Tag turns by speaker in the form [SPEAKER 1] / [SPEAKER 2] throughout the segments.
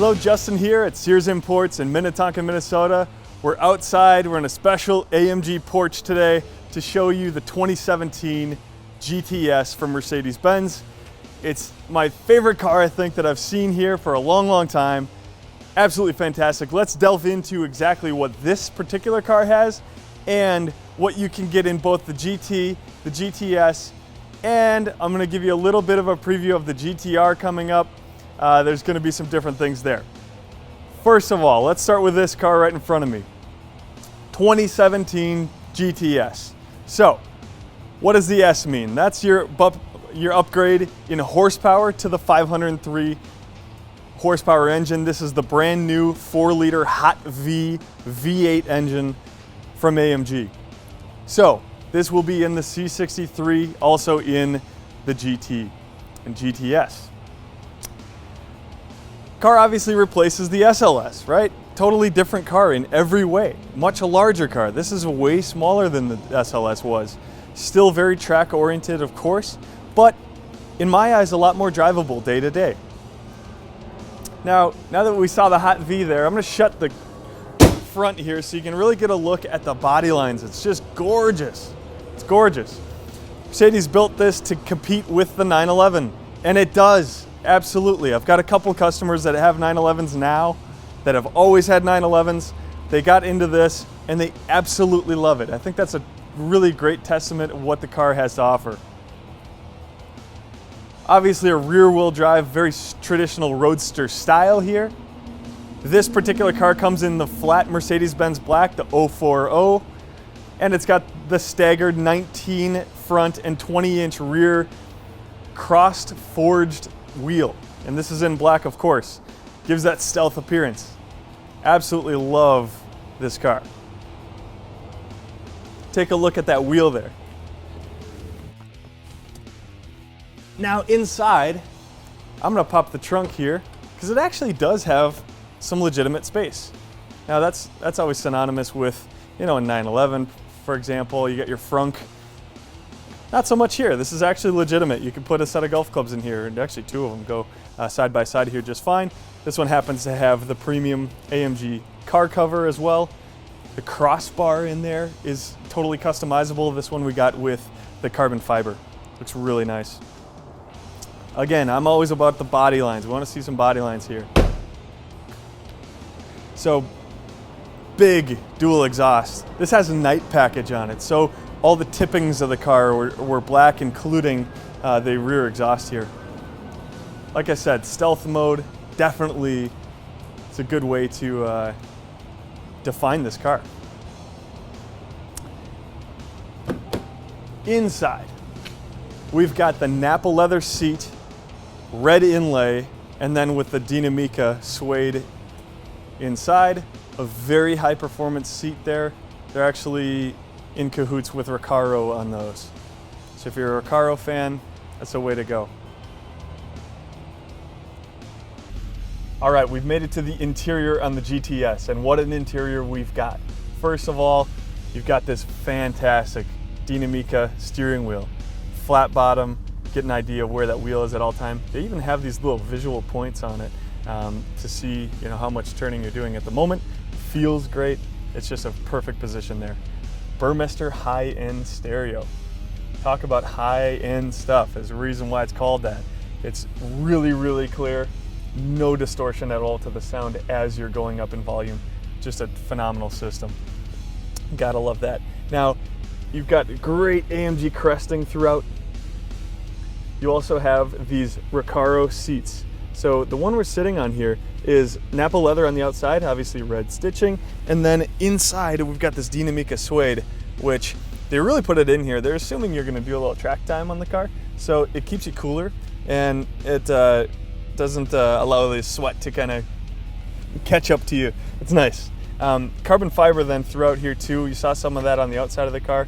[SPEAKER 1] Hello, Justin here at Sears Imports in Minnetonka, Minnesota. We're outside, we're in a special AMG porch today to show you the 2017 GT S from Mercedes-Benz. It's my favorite car, I think, that I've seen here for a long, long time. Absolutely fantastic. Let's delve into exactly what this particular car has and what you can get in both the GT, the GTS, and I'm gonna give you a little bit of a preview of the GTR coming up. There's gonna be some different things there. First of all, let's start with this car right in front of me. 2017 GTS. So, what does the S mean? That's your upgrade in horsepower to the 503 horsepower engine. This is the brand new 4-liter hot V V8 engine from AMG. So, this will be in the C63, also in the GT and GTS. Car obviously replaces the SLS, right? Totally different car in every way. Much a larger car. This is way smaller than the SLS was. Still very track oriented, of course, but in my eyes, a lot more drivable day to day. Now that we saw the hot V there, I'm gonna shut the front here so you can really get a look at the body lines. It's just gorgeous. It's gorgeous. Mercedes built this to compete with the 911, and it does. Absolutely. I've got a couple customers that have 911s now that have always had 911s. They got into this and they absolutely love it. I think that's a really great testament of what the car has to offer. Obviously a rear-wheel drive, very traditional Roadster style here. This particular car comes in the flat Mercedes-Benz black, the 040, and it's got the staggered 19 front and 20-inch rear crossed forged wheel, and this is in black, of course. Gives that stealth appearance. Absolutely love this car. Take a look at that wheel there. Now inside, I'm gonna pop the trunk here because it actually does have some legitimate space. Now that's always synonymous with, you know, a 911, for example. You got your frunk. Not so much here. This is actually legitimate. You can put a set of golf clubs in here, and actually two of them go side by side here just fine. This one happens to have the premium AMG car cover as well. The crossbar in there is totally customizable. This one we got with the carbon fiber. Looks really nice. Again, I'm always about the body lines. We want to see some body lines here. So, big dual exhaust. This has a night package on it, so all the tippings of the car were black, including the rear exhaust here. Like I said, stealth mode, definitely, it's a good way to define this car. Inside, we've got the Napa leather seat, red inlay, and then with the Dinamica suede inside, a very high performance seat there. They're actually in cahoots with Recaro on those. So if you're a Recaro fan, that's the way to go. All right, we've made it to the interior on the GTS, and what an interior we've got. First of all, you've got this fantastic Dinamica steering wheel. Flat bottom, get an idea of where that wheel is at all time. They even have these little visual points on it to see, you know, how much turning you're doing at the moment. Feels great. It's just a perfect position there. Burmester high-end stereo. Talk about high-end stuff. There's a reason why it's called that. It's really, really clear. No distortion at all to the sound as you're going up in volume. Just a phenomenal system. Gotta love that. Now, you've got great AMG cresting throughout. You also have these Recaro seats. So the one we're sitting on here is Napa leather on the outside, obviously red stitching, and then inside we've got this Dinamica suede, which they really put it in here. They're assuming you're gonna do a little track time on the car, so it keeps you cooler, and it doesn't allow the sweat to kind of catch up to you. It's nice. Carbon fiber then throughout here too. You saw some of that on the outside of the car,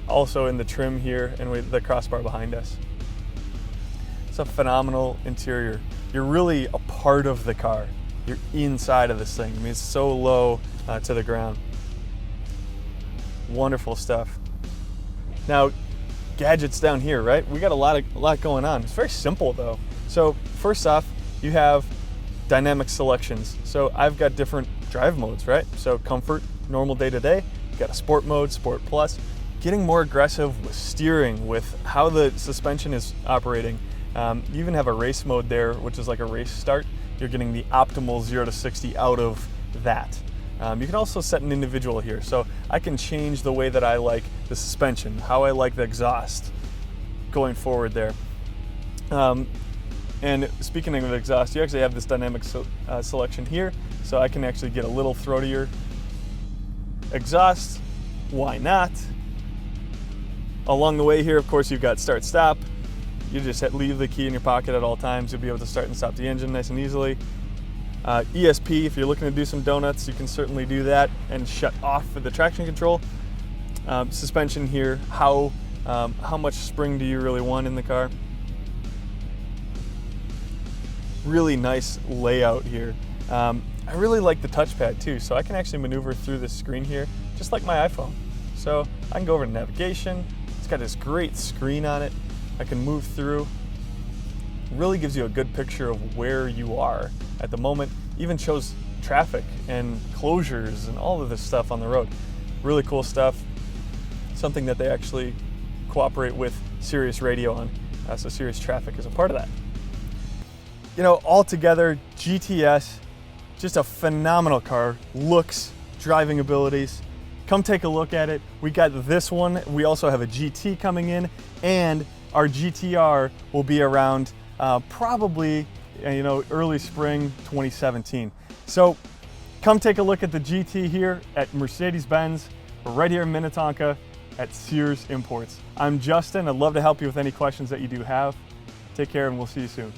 [SPEAKER 1] also in the trim here and with the crossbar behind us. It's a phenomenal interior. You're really a part of the car. You're inside of this thing. I mean, it's so low to the ground. Wonderful stuff. Now, gadgets down here, right? We got a lot going on. It's very simple though. So first off, you have dynamic selections. So I've got different drive modes, right? So comfort, normal day-to-day, got a sport mode, sport plus, getting more aggressive with steering, with how the suspension is operating. You even have a race mode there, which is like a race start. You're getting the optimal 0 to 60 out of that. You can also set an individual here. So I can change the way that I like the suspension, how I like the exhaust going forward there. And speaking of exhaust, you actually have this dynamic selection here. So I can actually get a little throatier exhaust. Why not? Along the way here, of course, you've got start stop. You just leave the key in your pocket at all times. You'll be able to start and stop the engine nice and easily. ESP, if you're looking to do some donuts, you can certainly do that and shut off for the traction control. Suspension here, how much spring do you really want in the car? Really nice layout here. I really like the touchpad too, so I can actually maneuver through this screen here, just like my iPhone. So I can go over to navigation. It's got this great screen on it. I can move through. Really gives you a good picture of where you are at the moment. Even shows traffic and closures and all of this stuff on the road. Really cool stuff. Something that they actually cooperate with Sirius Radio on. So Sirius Traffic is a part of that. You know, altogether, GTS, just a phenomenal car. Looks, driving abilities. Come take a look at it. We got this one. We also have a GT coming in, and our GTR will be around probably, you know, early spring 2017. So come take a look at the GT here at Mercedes-Benz, right here in Minnetonka at Sears Imports. I'm Justin. I'd love to help you with any questions that you do have. Take care, and we'll see you soon.